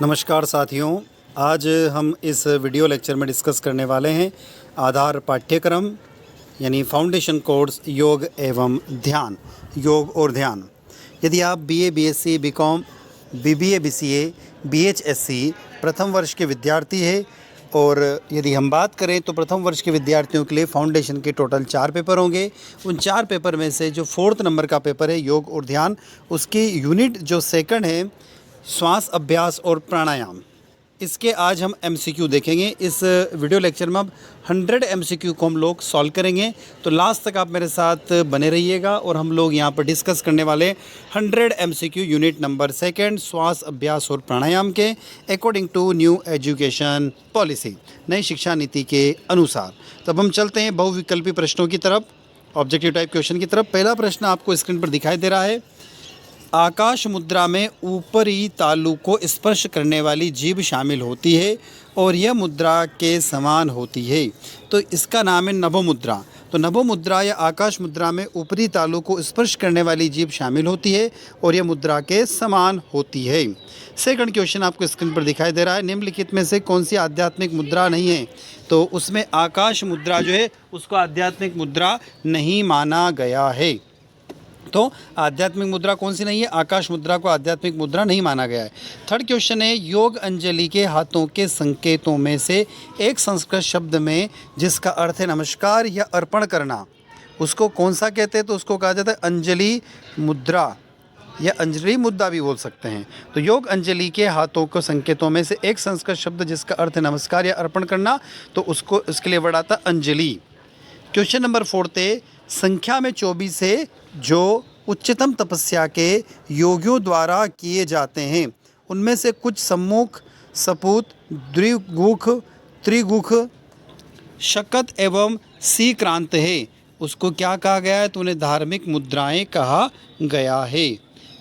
नमस्कार साथियों, आज हम इस वीडियो लेक्चर में डिस्कस करने वाले हैं आधार पाठ्यक्रम यानी फाउंडेशन कोर्स योग एवं ध्यान, योग और ध्यान। यदि आप BA, BSc, BCom, BBA, BCA, बीएचएससी प्रथम वर्ष के विद्यार्थी हैं और यदि हम बात करें तो प्रथम वर्ष के विद्यार्थियों के लिए फाउंडेशन के टोटल 4 पेपर होंगे। उन 4 पेपर में से जो 4th नंबर का पेपर है योग और ध्यान, उसकी यूनिट जो सेकंड है श्वास अभ्यास और प्राणायाम, इसके आज हम एमसीक्यू देखेंगे। इस वीडियो लेक्चर में अब 100 एमसीक्यू को हम लोग सॉल्व करेंगे, तो लास्ट तक आप मेरे साथ बने रहिएगा और हम लोग यहाँ पर डिस्कस करने वाले 100 एमसीक्यू यूनिट नंबर सेकंड श्वास अभ्यास और प्राणायाम के according to new education policy, नई शिक्षा नीति के अनुसार। तब हम चलते हैं बहुविकल्पी प्रश्नों की तरफ, ऑब्जेक्टिव टाइप क्वेश्चन की तरफ। पहला प्रश्न आपको स्क्रीन पर दिखाई दे रहा है। आकाश मुद्रा में ऊपरी तालु को स्पर्श करने वाली जीभ शामिल होती है और यह मुद्रा के समान होती है, तो इसका नाम है नभो मुद्रा। तो नभो मुद्रा या आकाश मुद्रा में ऊपरी तालु को स्पर्श करने वाली जीभ शामिल होती है और यह मुद्रा के समान होती है। सेकंड क्वेश्चन आपको स्क्रीन पर दिखाई दे रहा है। निम्नलिखित में से कौन सी आध्यात्मिक मुद्रा नहीं है? तो उसमें आकाश मुद्रा जो है उसको आध्यात्मिक मुद्रा नहीं माना गया है। तो आध्यात्मिक मुद्रा कौन सी नहीं है? आकाश मुद्रा को आध्यात्मिक मुद्रा नहीं माना गया है। थर्ड क्वेश्चन है, योग अंजलि के हाथों के संकेतों में से एक संस्कृत शब्द में जिसका अर्थ है नमस्कार या अर्पण करना, उसको कौन सा कहते हैं? तो उसको कहा जाता है अंजलि मुद्रा या अंजलि मुद्रा भी बोल सकते हैं। तो योग अंजलि के हाथों के संकेतों में से एक संस्कृत शब्द जिसका अर्थ है नमस्कार या अर्पण करना, तो उसको उसके लिए वर्ड आता अंजलि। क्वेश्चन नंबर 4 है, संख्या में 24 है जो उच्चतम तपस्या के योगियों द्वारा किए जाते हैं, उनमें से कुछ सम्मुख, सपूत, द्विगुख, त्रिगुख, शकत एवं सीक्रांत है। उसको क्या कहा गया है? तो उन्हें धार्मिक मुद्राएं कहा गया है।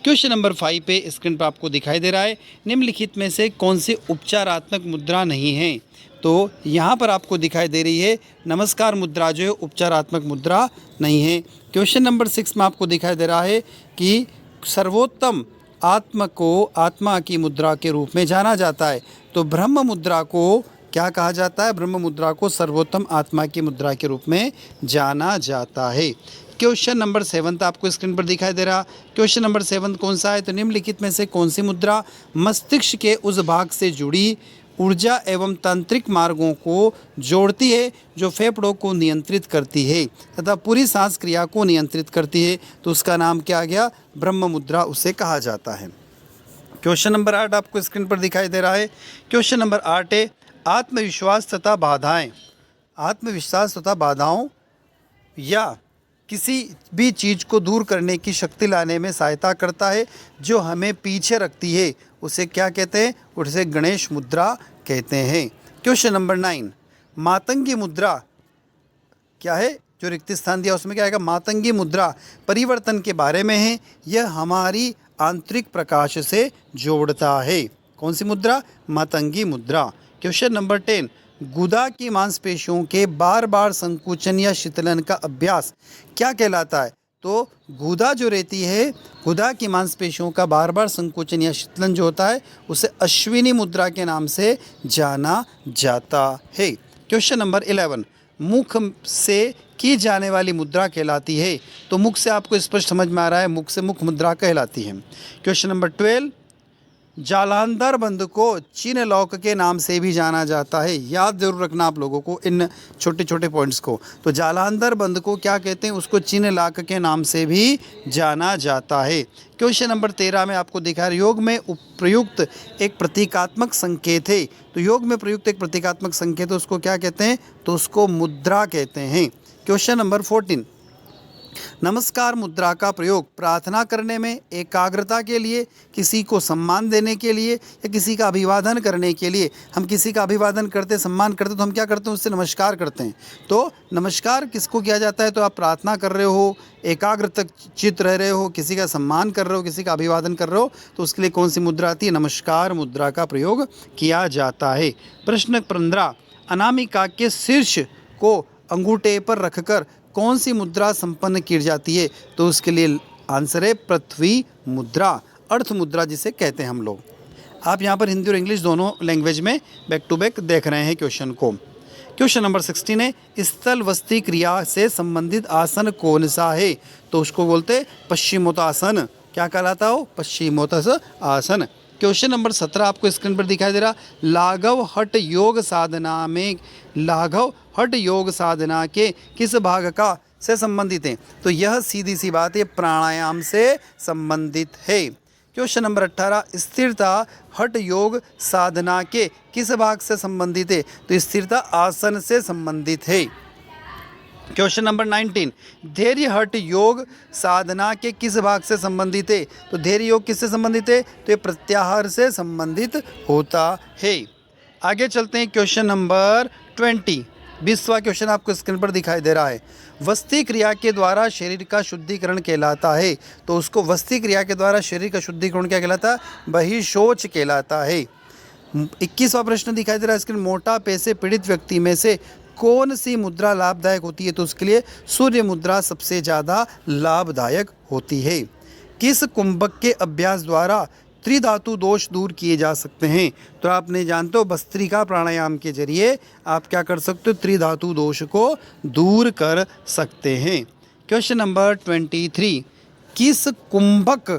क्वेश्चन नंबर 5 पे स्क्रीन पर आपको दिखाई दे रहा है, निम्नलिखित में से कौन सी उपचारात्मक मुद्रा नहीं है? तो यहाँ पर आपको दिखाई दे रही है नमस्कार मुद्रा जो है उपचारात्मक मुद्रा नहीं है। क्वेश्चन नंबर 6 में आपको दिखाई दे रहा है कि सर्वोत्तम आत्मा को आत्मा की मुद्रा के रूप में जाना जाता है, तो ब्रह्म मुद्रा को क्या कहा जाता है? ब्रह्म मुद्रा को सर्वोत्तम आत्मा की मुद्रा के रूप में जाना जाता है। क्वेश्चन नंबर 7 आपको स्क्रीन पर दिखाई दे रहा। क्वेश्चन नंबर 7 कौन सा है? तो निम्नलिखित में से कौन सी मुद्रा मस्तिष्क के उस भाग से जुड़ी ऊर्जा एवं तांत्रिक मार्गों को जोड़ती है जो फेफड़ों को नियंत्रित करती है तथा पूरी सांस क्रिया को नियंत्रित करती है, तो उसका नाम क्या आ गया? ब्रह्म मुद्रा उसे कहा जाता है। क्वेश्चन नंबर 8 आपको स्क्रीन पर दिखाई दे रहा है। क्वेश्चन नंबर 8 है, आत्मविश्वास तथा बाधाएं। आत्मविश्वास तथा बाधाओं या किसी भी चीज़ को दूर करने की शक्ति लाने में सहायता करता है जो हमें पीछे रखती है, उसे क्या कहते हैं? उसे गणेश मुद्रा कहते हैं। क्वेश्चन नंबर 9, मातंगी मुद्रा क्या है? जो रिक्त स्थान दिया उसमें क्या आएगा? मातंगी मुद्रा परिवर्तन के बारे में है, यह हमारी आंतरिक प्रकाश से जोड़ता है। कौन सी मुद्रा? मातंगी मुद्रा। क्वेश्चन नंबर 10, गुदा की मांसपेशियों के बार बार संकुचन या शीतलन का अभ्यास क्या कहलाता है? तो गुदा जो रहती है, गुदा की मांसपेशियों का बार बार संकुचन या शीतलन जो होता है उसे अश्विनी मुद्रा के नाम से जाना जाता है। क्वेश्चन नंबर 11, मुख से की जाने वाली मुद्रा कहलाती है, तो मुख से आपको स्पष्ट समझ में आ रहा है, मुख से मुख मुद्रा कहलाती है। क्वेश्चन नंबर 12, जालंधर बंद को चीन लॉक के नाम से भी जाना जाता है। याद जरूर रखना आप लोगों को इन छोटे छोटे पॉइंट्स को। तो जालंधर बंद को क्या कहते हैं? उसको चीन लॉक के नाम से भी जाना जाता है। क्वेश्चन नंबर 13 में आपको दिखा रहा है, योग में प्रयुक्त एक प्रतीकात्मक संकेत है, तो योग में प्रयुक्त एक प्रतीकात्मक संकेत है उसको क्या कहते हैं? तो उसको मुद्रा कहते हैं। क्वेश्चन नंबर 14, नमस्कार मुद्रा का प्रयोग प्रार्थना करने में, एकाग्रता के लिए, किसी को सम्मान देने के लिए या किसी का अभिवादन करने के लिए। हम किसी का अभिवादन करते, सम्मान करते तो हम क्या करते हैं? उससे नमस्कार करते हैं। तो नमस्कार किसको किया जाता है? तो आप प्रार्थना कर रहे हो, एकाग्र चित्त रह रहे हो, किसी का सम्मान कर रहे हो, किसी का अभिवादन कर रहे हो, तो उसके लिए कौन सी मुद्रा आती है? नमस्कार मुद्रा का प्रयोग किया जाता है। प्रश्न 15, अनामिका के शीर्ष को अंगूठे पर रखकर कौन सी मुद्रा संपन्न की जाती है? तो उसके लिए आंसर है पृथ्वी मुद्रा, अर्थ मुद्रा जिसे कहते हैं हम लोग। आप यहाँ पर हिंदी और इंग्लिश दोनों लैंग्वेज में बैक टू बैक देख रहे हैं क्वेश्चन को। क्वेश्चन नंबर 16 है, स्थल वस्ती क्रिया से संबंधित आसन कौन सा है? तो उसको बोलते पश्चिमोत्तासन। क्या कहलाता हो? पश्चिमोत्तासन। क्वेश्चन नंबर 17 आपको स्क्रीन पर दिखाई दे रहा, लाघव हठ योग साधना में लाघव हठ योग साधना के किस भाग का से संबंधित है? तो यह सीधी सी बात है, प्राणायाम से संबंधित है। क्वेश्चन नंबर 18, स्थिरता हठ योग साधना के किस भाग से संबंधित है? तो स्थिरता आसन से संबंधित है। क्वेश्चन नंबर 19, धैर्य हठ योग साधना के किस भाग से संबंधित है? तो धैर्य योग किससे संबंधित है? तो ये प्रत्याहार से संबंधित होता है। आगे चलते हैं क्वेश्चन नंबर 20। 20वां क्वेश्चन आपको स्क्रीन पर दिखाई दे रहा है, वस्ती क्रिया के द्वारा शरीर का शुद्धिकरण कहलाता है। तो उसको वस्ती क्रिया के द्वारा शरीर का शुद्धिकरण क्या कहलाता है? बहिशौच कहलाता है। 21वां प्रश्न दिखाई दे रहा है स्क्रीन, मोटापे से पीड़ित व्यक्ति में से कौन सी मुद्रा लाभदायक होती है? तो उसके लिए सूर्य मुद्रा सबसे ज़्यादा लाभदायक होती है। किस कुंभक के अभ्यास द्वारा त्रिधातु दोष दूर किए जा सकते हैं? तो आपने जानते हो भस्त्रिका प्राणायाम के जरिए आप क्या कर सकते हो? त्रिधातु दोष को दूर कर सकते हैं। क्वेश्चन नंबर 23, किस कुंभक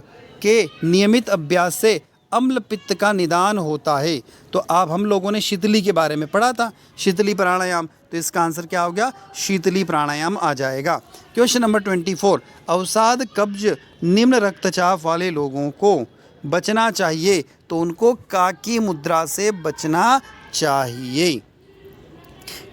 के नियमित अभ्यास से अम्ल पित्त का निदान होता है? तो आप हम लोगों ने शीतली के बारे में पढ़ा था, शीतली प्राणायाम। तो इसका आंसर क्या हो गया? शीतली प्राणायाम आ जाएगा। क्वेश्चन नंबर 24, अवसाद कब्ज निम्न रक्तचाप वाले लोगों को बचना चाहिए, तो उनको काकी मुद्रा से बचना चाहिए।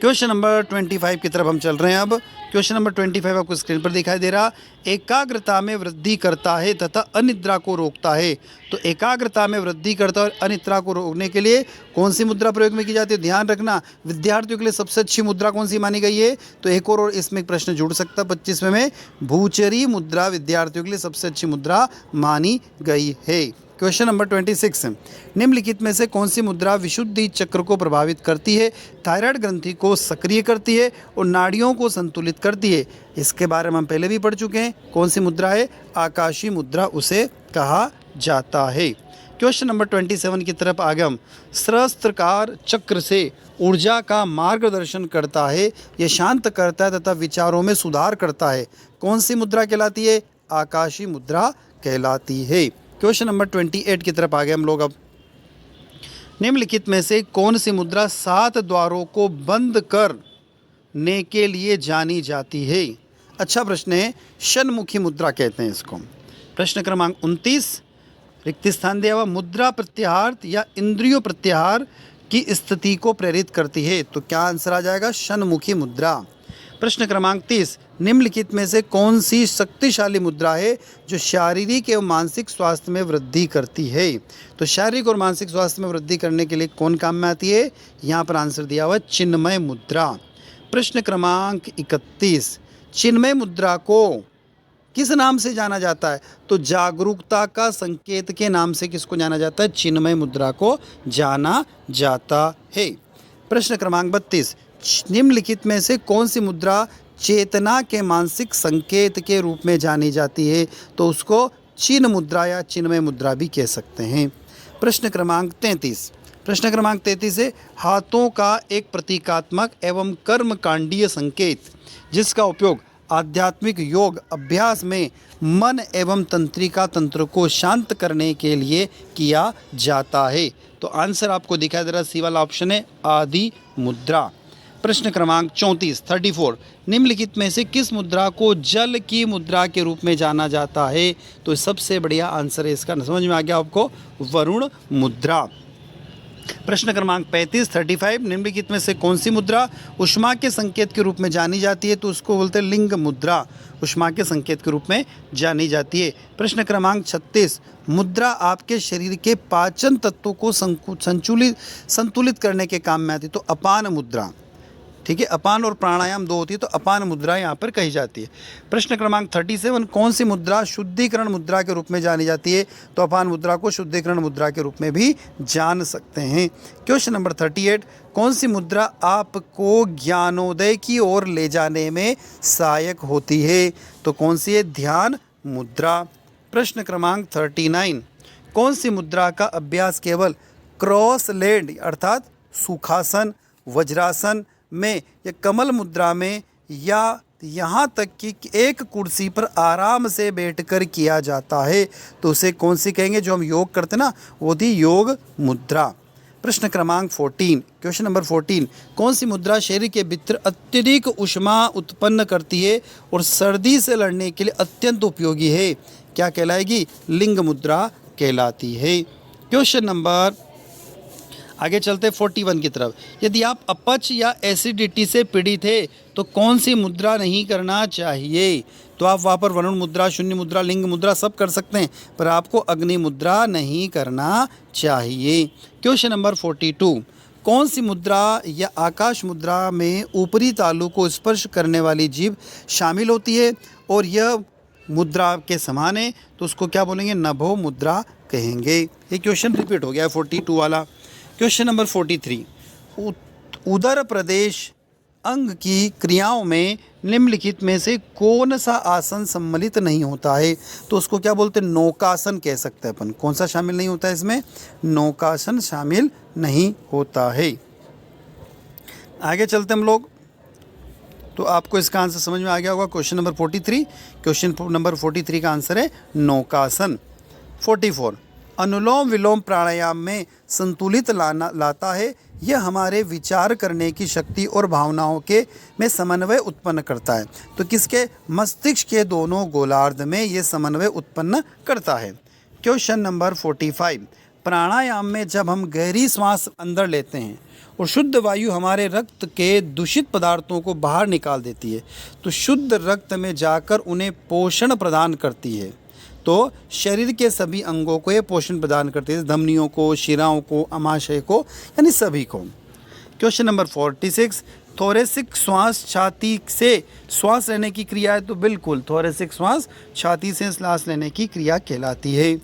क्वेश्चन नंबर 25 की तरफ हम चल रहे हैं। अब क्वेश्चन नंबर 25 आपको स्क्रीन पर दिखाई दे रहा, एकाग्रता में वृद्धि करता है तथा अनिद्रा को रोकता है। तो एकाग्रता में वृद्धि करता है और अनिद्रा को रोकने के लिए कौन सी मुद्रा प्रयोग में की जाती है? ध्यान रखना, विद्यार्थियों के लिए सबसे अच्छी मुद्रा कौन सी मानी गई है? तो एक और इसमें प्रश्न जुड़ सकता है 25वें में, भूचरी मुद्रा विद्यार्थियों के लिए सबसे अच्छी मुद्रा मानी गई है। क्वेश्चन नंबर 26, निम्नलिखित में से कौन सी मुद्रा विशुद्धि चक्र को प्रभावित करती है, थायराइड ग्रंथि को सक्रिय करती है और नाड़ियों को संतुलित करती है? इसके बारे में हम पहले भी पढ़ चुके हैं। कौन सी मुद्रा है? आकाशीय मुद्रा उसे कहा जाता है। क्वेश्चन नंबर 27 की तरफ आगे हम, सहस्त्रार चक्र से ऊर्जा का मार्गदर्शन करता है, यह शांत करता है तथा विचारों में सुधार करता है। कौन सी मुद्रा कहलाती है? आकाशीय मुद्रा कहलाती है। क्वेश्चन नंबर 28 की तरफ आ गए हम लोग। अब निम्नलिखित में से कौन सी मुद्रा 7 द्वारों को बंद करने के लिए जानी जाती है? अच्छा प्रश्न है, षण्मुखी मुद्रा कहते हैं इसको। प्रश्न क्रमांक 29, रिक्त स्थान दिया हुआ, मुद्रा प्रत्याहार या इंद्रियों प्रत्याहार की स्थिति को प्रेरित करती है। तो क्या आंसर आ जाएगा? षण्मुखी मुद्रा। प्रश्न क्रमांक 30, निम्नलिखित में से कौन सी शक्तिशाली मुद्रा है जो शारीरिक एवं मानसिक स्वास्थ्य में वृद्धि करती है? तो शारीरिक और मानसिक स्वास्थ्य में वृद्धि करने के लिए कौन काम में आती है? यहाँ पर आंसर दिया हुआ है चिन्मय मुद्रा। प्रश्न क्रमांक 31, चिन्मय मुद्रा को किस नाम से जाना जाता है? तो जागरूकता का संकेत के नाम से किसको जाना जाता है? चिन्मय मुद्रा को जाना जाता है। प्रश्न क्रमांक 32, निम्नलिखित में से कौन सी मुद्रा चेतना के मानसिक संकेत के रूप में जानी जाती है? तो उसको चिन्ह मुद्रा या चिन्मय मुद्रा भी कह सकते हैं। प्रश्न क्रमांक 33, प्रश्न क्रमांक 33 है, हाथों का एक प्रतीकात्मक एवं कर्मकांडीय संकेत जिसका उपयोग आध्यात्मिक योग अभ्यास में मन एवं तंत्रिका तंत्र को शांत करने के लिए किया जाता है। तो आंसर आपको दिखाई दे रहा सी वाला ऑप्शन है, आदि मुद्रा। प्रश्न क्रमांक 34, 34, निम्नलिखित में से किस मुद्रा को जल की मुद्रा के रूप में जाना जाता है? तो सबसे बढ़िया आंसर है इसका, समझ में आ गया आपको, वरुण मुद्रा। प्रश्न क्रमांक 35, 35, निम्नलिखित में से कौन सी मुद्रा ऊष्मा के संकेत के रूप में जानी जाती है? तो उसको बोलते हैं लिंग मुद्रा, ऊष्मा के संकेत के रूप में जानी जाती है। प्रश्न क्रमांक 36, मुद्रा आपके शरीर के पाचन तत्वों को संतुलित करने के काम में आती है। तो अपान मुद्रा, ठीक है, अपान और प्राणायाम दो होती है, तो अपान मुद्रा यहाँ पर कही जाती है। प्रश्न क्रमांक 37, कौन सी मुद्रा शुद्धिकरण मुद्रा के रूप में जानी जाती है? तो अपान मुद्रा को शुद्धिकरण मुद्रा के रूप में भी जान सकते हैं। क्वेश्चन नंबर 38, कौन सी मुद्रा आपको ज्ञानोदय की ओर ले जाने में सहायक होती है? तो कौन सी है? ध्यान मुद्रा। प्रश्न क्रमांक 39, कौन सी मुद्रा का अभ्यास केवल क्रॉस लेड अर्थात सुखासन, वज्रासन में या कमल मुद्रा में या यहाँ तक कि एक कुर्सी पर आराम से बैठकर किया जाता है, तो उसे कौन सी कहेंगे? जो हम योग करते ना वो थी योग मुद्रा। प्रश्न क्रमांक 14, क्वेश्चन नंबर 14, कौन सी मुद्रा शरीर के भीतर अत्यधिक ऊष्मा उत्पन्न करती है और सर्दी से लड़ने के लिए अत्यंत उपयोगी है? क्या कहलाएगी? लिंग मुद्रा कहलाती है। क्वेश्चन नंबर आगे चलते 41 की तरफ। यदि आप अपच या एसिडिटी से पीड़ित है तो कौन सी मुद्रा नहीं करना चाहिए? तो आप वहाँ पर वरुण मुद्रा, शून्य मुद्रा, लिंग मुद्रा सब कर सकते हैं, पर आपको अग्नि मुद्रा नहीं करना चाहिए। क्वेश्चन नंबर 42, कौन सी मुद्रा या आकाश मुद्रा में ऊपरी तालु को स्पर्श करने वाली जीभ शामिल होती है और यह मुद्रा के समान है, तो उसको क्या बोलेंगे? नभो मुद्रा कहेंगे। ये क्वेश्चन रिपीट हो गया है 42 वाला। क्वेश्चन नंबर 43, उदर प्रदेश अंग की क्रियाओं में निम्नलिखित में से कौन सा आसन सम्मिलित नहीं होता है? तो उसको क्या बोलते हैं? नौकासन कह सकते हैं अपन। कौन सा शामिल नहीं होता है इसमें? नौकासन शामिल नहीं होता है। आगे चलते हम लोग, तो आपको इसका आंसर समझ में आ गया होगा। क्वेश्चन नंबर 43, क्वेश्चन नंबर 43 का आंसर है नौकासन। 44, अनुलोम विलोम प्राणायाम में संतुलित लाता है। यह हमारे विचार करने की शक्ति और भावनाओं के में समन्वय उत्पन्न करता है। तो किसके? मस्तिष्क के दोनों गोलार्ध में ये समन्वय उत्पन्न करता है। क्वेश्चन नंबर 45, प्राणायाम में जब हम गहरी सांस अंदर लेते हैं और शुद्ध वायु हमारे रक्त के दूषित पदार्थों को बाहर निकाल देती है, तो शुद्ध रक्त में जाकर उन्हें पोषण प्रदान करती है। तो शरीर के सभी अंगों को ये पोषण प्रदान करती है, धमनियों को, शिराओं को, अमाशय को, यानी सभी को। क्वेश्चन नंबर 46, थोरेसिक श्वास छाती से श्वास लेने की क्रिया है? तो बिल्कुल, थोरेसिक श्वास छाती से सांस लेने की क्रिया कहलाती है।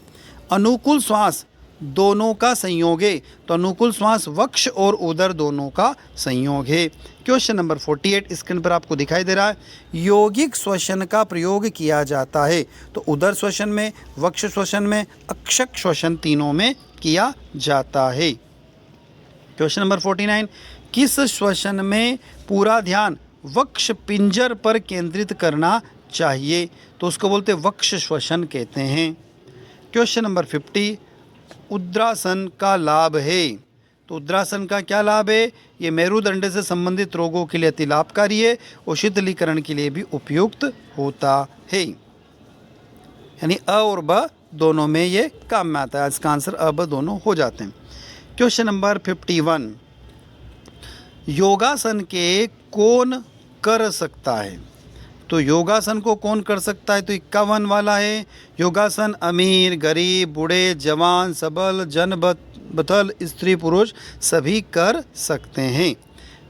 अनुकूल श्वास दोनों का संयोग है, तो अनुकूल श्वास वक्ष और उदर दोनों का संयोग है। क्वेश्चन नंबर 48 स्क्रीन पर आपको दिखाई दे रहा है, यौगिक श्वसन का प्रयोग किया जाता है, तो उदर श्वसन में, वक्ष श्वसन में, अक्षक श्वसन तीनों में किया जाता है। क्वेश्चन नंबर 49, किस श्वसन में पूरा ध्यान वक्ष पिंजर पर केंद्रित करना चाहिए? तो उसको बोलते वक्ष श्वसन कहते हैं। क्वेश्चन नंबर 50, उद्रासन का लाभ है, तो उद्रासन का क्या लाभ है? ये मेरुदंड से संबंधित रोगों के लिए अति लाभकारी है और शीतलीकरण के लिए भी उपयुक्त होता है। यानी अ और ब दोनों में ये काम में आता है। इसका आंसर अ ब दोनों हो जाते हैं। क्वेश्चन नंबर 51, योगासन के कौन कर सकता है? तो योगासन को कौन कर सकता है? तो 51 वाला है। योगासन अमीर, गरीब, बूढ़े, जवान, सबल, जन बथल, स्त्री पुरुष सभी कर सकते हैं।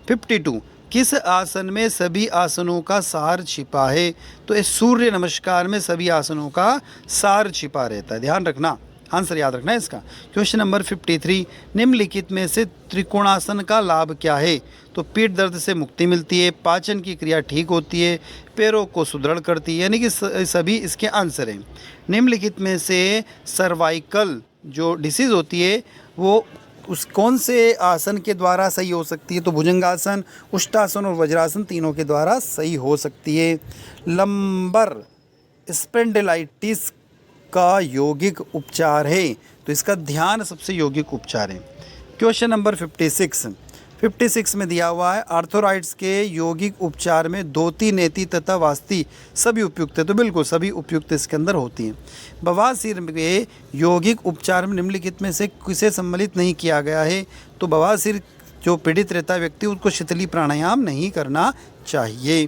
52, किस आसन में सभी आसनों का सार छिपा है? तो इस सूर्य नमस्कार में सभी आसनों का सार छिपा रहता है, ध्यान रखना, आंसर याद रखना है इसका। क्वेश्चन नंबर 53, निम्नलिखित में से त्रिकोणासन का लाभ क्या है? तो पीठ दर्द से मुक्ति मिलती है, पाचन की क्रिया ठीक होती है, पैरों को सुदृढ़ करती है, यानी कि सभी इसके आंसर हैं। निम्नलिखित में से सर्वाइकल जो डिसीज़ होती है वो उस कौन से आसन के द्वारा सही हो सकती है? तो भुजंगासन, उष्टासन और वज्रासन तीनों के द्वारा सही हो सकती है। लंबर स्पेंडिलाइटिस का यौगिक उपचार है, तो इसका ध्यान सबसे यौगिक उपचार है। क्वेश्चन नंबर 56 में दिया हुआ है, आर्थराइटिस के यौगिक उपचार में धोती, नेति तथा वास्ती सभी उपयुक्त है, तो बिल्कुल सभी उपयुक्त इसके अंदर होती हैं। बवासीर के यौगिक उपचार में निम्नलिखित में से किसे सम्मिलित नहीं किया गया है? तो बवासीर जो पीड़ित रहता है व्यक्ति, उसको शीतली प्राणायाम नहीं करना चाहिए।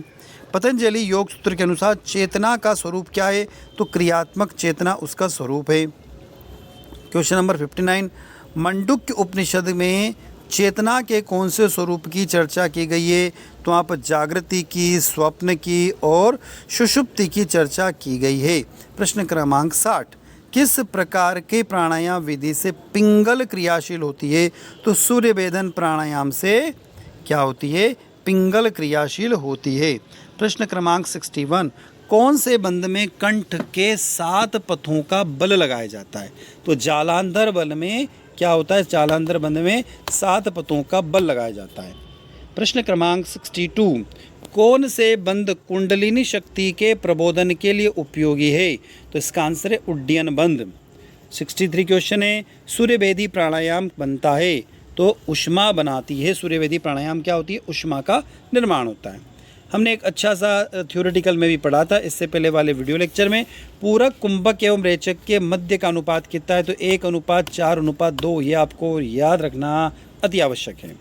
पतंजलि योग सूत्र के अनुसार चेतना का स्वरूप क्या है? तो क्रियात्मक चेतना उसका स्वरूप है। क्वेश्चन नंबर 59, मंडूक्य उपनिषद में चेतना के कौन से स्वरूप की चर्चा की गई है? तो वहाँ पर जागृति की, स्वप्न की और सुषुप्ति की चर्चा की गई है। प्रश्न क्रमांक 60, किस प्रकार के प्राणायाम विधि से पिंगल क्रियाशील होती है? तो सूर्य भेदन प्राणायाम से क्या होती है? पिंगल क्रियाशील होती है। प्रश्न क्रमांक 61, कौन से बंध में कंठ के 7 पथों का बल लगाया जाता है? तो जालांधर बल में क्या होता है? जालांधर बंध में 7 पथों का बल लगाया जाता है। प्रश्न क्रमांक 62, कौन से बंध कुंडलिनी शक्ति के प्रबोधन के लिए उपयोगी है? तो इसका आंसर है उड्डयन बंध। 63 क्वेश्चन है, सूर्यवेदी प्राणायाम बनता है तो उष्मा बनाती है। सूर्यवेदी प्राणायाम क्या होती है? उष्मा का निर्माण होता है। हमने एक अच्छा सा थ्योरेटिकल में भी पढ़ा था इससे पहले वाले वीडियो लेक्चर में। पूरक, कुंभक एवं रेचक के मध्य का अनुपात कितना है? तो 1:4:2। ये आपको याद रखना अति आवश्यक है।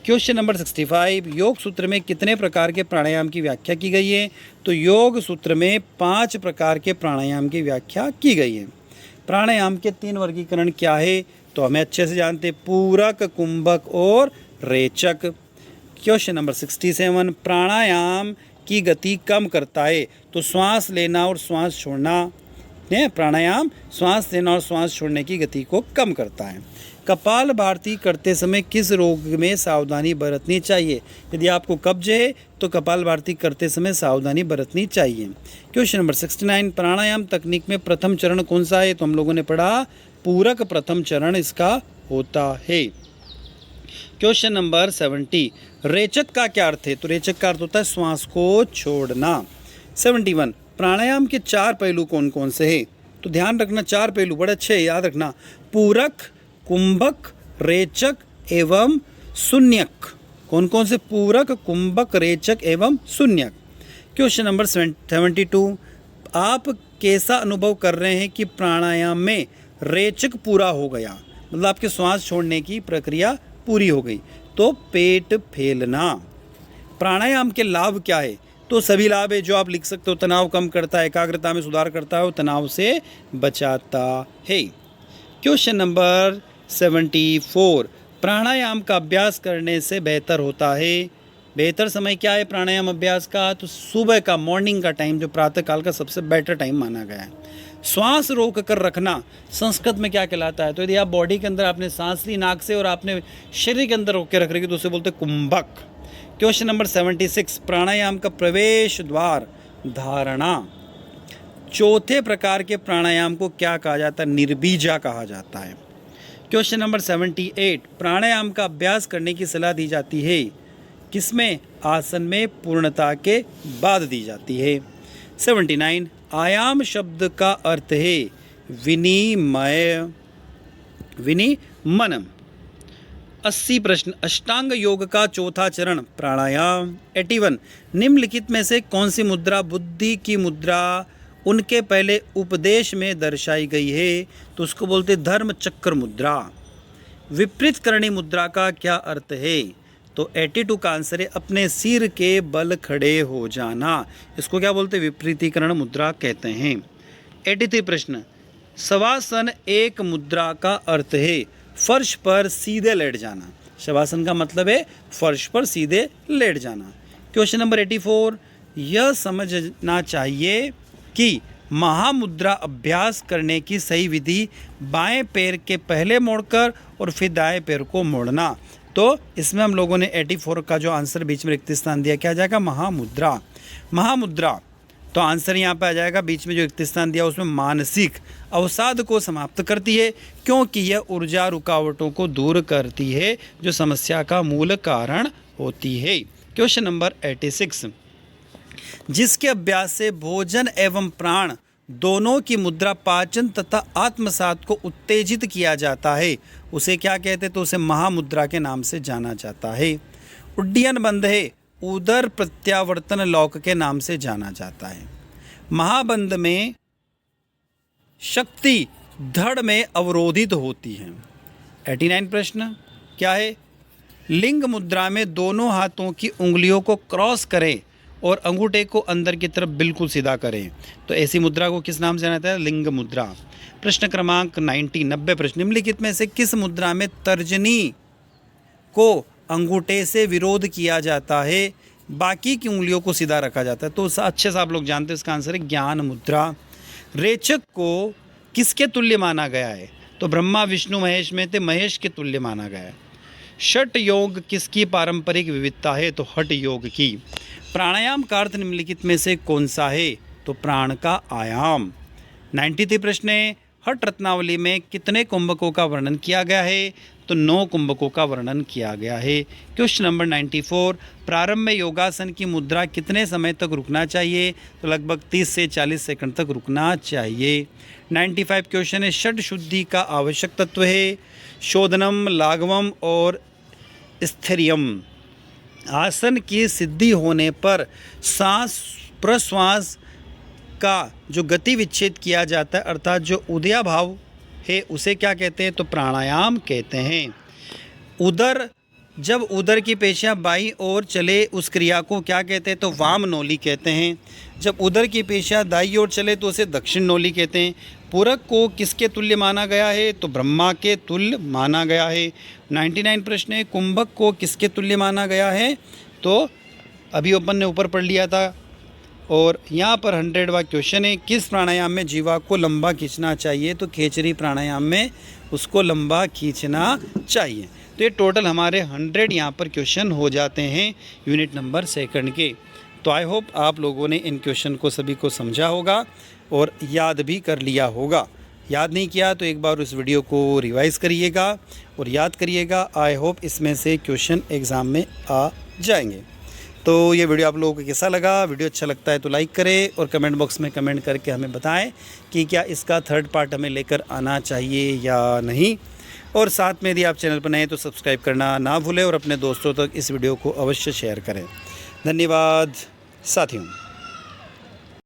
क्वेश्चन नंबर 65, योग सूत्र में कितने प्रकार के प्राणायाम की व्याख्या की गई है? तो योग सूत्र में 5 प्रकार के प्राणायाम की व्याख्या की गई है। प्राणायाम के 3 वर्गीकरण क्या है? तो हमें अच्छे से जानते हैं, पूरक, कुंभक और रेचक। क्वेश्चन नंबर 67, प्राणायाम की गति कम करता है तो श्वास लेना और श्वास छोड़ना है। प्राणायाम श्वास लेना और श्वास छोड़ने की गति को कम करता है। कपालभाति करते समय किस रोग में सावधानी बरतनी चाहिए? यदि आपको कब्ज है तो कपालभाति करते समय सावधानी बरतनी चाहिए। क्वेश्चन नंबर 69, प्राणायाम तकनीक में प्रथम चरण कौन सा है? तो हम लोगों ने पढ़ा पूरक प्रथम चरण इसका होता है। क्वेश्चन नंबर 70, रेचक का क्या अर्थ है? तो रेचक का अर्थ होता है श्वास को छोड़ना। 71, प्राणायाम के 4 पहलू कौन कौन से हैं? तो ध्यान रखना 4 पहलू बड़े अच्छे याद रखना, पूरक, कुंभक, रेचक एवं शून्यक। कौन कौन से? पूरक, कुंभक, रेचक एवं शून्यक। क्वेश्चन नंबर 72, आप कैसा अनुभव कर रहे हैं कि प्राणायाम में रेचक पूरा हो गया? मतलब आपके श्वास छोड़ने की प्रक्रिया पूरी हो गई। तो पेट फैलना। प्राणायाम के लाभ क्या है? तो सभी लाभ है जो आप लिख सकते हो। तनाव कम करता है, एकाग्रता में सुधार करता है और तनाव से बचाता है। क्वेश्चन नंबर 74, प्राणायाम का अभ्यास करने से बेहतर होता है। बेहतर समय क्या है प्राणायाम अभ्यास का? तो सुबह का, मॉर्निंग का टाइम, जो प्रातःकाल का सबसे बेटर टाइम माना गया है। श्वास रोक कर रखना संस्कृत में क्या कहलाता है? तो यदि आप बॉडी के अंदर आपने सांस ली नाक से और आपने शरीर के अंदर रोक के रख रखी तो उसे बोलते हैं कुंभक। क्वेश्चन नंबर 76, प्राणायाम का प्रवेश द्वार धारणा। चौथे प्रकार के प्राणायाम को क्या कहा जाता है? निर्बीजा कहा जाता है। क्वेश्चन नंबर 78, प्राणायाम का अभ्यास करने की सलाह दी जाती है किसमें? आसन में पूर्णता के बाद दी जाती है। 79, आयाम शब्द का अर्थ है विनिमय, विनिमन। 80 प्रश्न, अष्टांग योग का चौथा चरण प्राणायाम। 81, निम्नलिखित में से कौन सी मुद्रा बुद्धि की मुद्रा उनके पहले उपदेश में दर्शाई गई है? तो उसको बोलते धर्म चक्र मुद्रा। विपरीत करणी मुद्रा का क्या अर्थ है? तो 82 का आंसर है अपने सिर के बल खड़े हो जाना। इसको क्या बोलते? विपरीतीकरण मुद्रा कहते हैं। 83 प्रश्न, शवासन एक मुद्रा का अर्थ है फर्श पर सीधे लेट जाना। शवासन का मतलब है फर्श पर सीधे लेट जाना। क्वेश्चन नंबर 84, यह समझना चाहिए कि महामुद्रा अभ्यास करने की सही विधि बाएं पैर के पहले मोड़कर और फिर दाएं पैर को मोड़ना। तो इसमें हम लोगों ने 84 का जो आंसर बीच में रिक्त स्थान दिया क्या आ जाएगा? महामुद्रा। महामुद्रा तो आंसर यहाँ पे आ जाएगा, बीच में जो रिक्त स्थान दिया उसमें मानसिक अवसाद को समाप्त करती है क्योंकि यह ऊर्जा रुकावटों को दूर करती है जो समस्या का मूल कारण होती है। क्वेश्चन नंबर 86, जिसके अभ्यास से भोजन एवं प्राण दोनों की मुद्रा पाचन तथा आत्मसात को उत्तेजित किया जाता है उसे क्या कहते? तो उसे महामुद्रा के नाम से जाना जाता है। उड्डयन बंध है उदर प्रत्यावर्तन लौक के नाम से जाना जाता है। महाबंध में शक्ति धड़ में अवरोधित होती है। 89 प्रश्न क्या है? लिंग मुद्रा में दोनों हाथों की उंगलियों को क्रॉस करें और अंगूठे को अंदर की तरफ बिल्कुल सीधा करें तो ऐसी मुद्रा को किस नाम से जाना जाता है? लिंग मुद्रा। प्रश्न क्रमांक 90 प्रश्न, निम्नलिखित में से किस मुद्रा में तर्जनी को अंगूठे से विरोध किया जाता है, बाकी की उंगलियों को सीधा रखा जाता है? तो अच्छे से आप लोग जानते हैं इसका आंसर है ज्ञान मुद्रा। रेचक को किसके तुल्य माना गया है? तो ब्रह्मा विष्णु महेश में थे महेश के तुल्य माना गया है। षट योग किसकी पारंपरिक विविधता है? तो हठ योग की। प्राणायाम का अर्थ निम्नलिखित में से कौन सा है? तो प्राण का आयाम। 93 प्रश्न है, हठ रत्नावली में कितने कुंभकों का वर्णन किया गया है? तो 9 कुंभकों का वर्णन किया गया है। क्वेश्चन नंबर 94, प्रारंभ में योगासन की मुद्रा कितने समय तक रुकना चाहिए? तो लगभग 30 से 40 सेकंड तक रुकना चाहिए। 95 क्वेश्चन है, षड शुद्धि का आवश्यक तत्व है? शोधनम, लाघवम और स्थैर्यम। आसन की सिद्धि होने पर सांस प्रश्वास का जो गति विच्छेद किया जाता है, अर्थात जो उदया भाव है, उसे क्या कहते हैं? तो प्राणायाम कहते हैं। उदर, जब उदर की पेशियां बाईं ओर चले उस क्रिया को क्या कहते हैं? तो वाम नोली कहते हैं। जब उदर की पेशियां दाईं ओर चले तो उसे दक्षिण नोली कहते हैं। पूरक को किसके तुल्य माना गया है? तो ब्रह्मा के तुल्य माना गया है। 99 प्रश्न है, कुंभक को किसके तुल्य माना गया है? तो अभी अपन ने ऊपर पढ़ लिया था। और यहाँ पर 100वां क्वेश्चन है, किस प्राणायाम में जीवा को लंबा खींचना चाहिए? तो खेचरी प्राणायाम में उसको लंबा खींचना चाहिए। तो ये टोटल हमारे 100 यहाँ पर क्वेश्चन हो जाते हैं यूनिट नंबर 2 के। तो आई होप आप लोगों ने इन क्वेश्चन को सभी को समझा होगा और याद भी कर लिया होगा। याद नहीं किया तो एक बार उस वीडियो को रिवाइज़ करिएगा और याद करिएगा। आई होप इसमें से क्वेश्चन एग्ज़ाम में आ जाएंगे। तो ये वीडियो आप लोगों को कैसा लगा? वीडियो अच्छा लगता है तो लाइक करें और कमेंट बॉक्स में कमेंट करके हमें बताएं कि क्या इसका 3rd पार्ट हमें लेकर आना चाहिए या नहीं। और साथ में यदि आप चैनल पर नए हैं तो सब्सक्राइब करना ना भूलें और अपने दोस्तों तक इस वीडियो को अवश्य शेयर करें। धन्यवाद साथियों।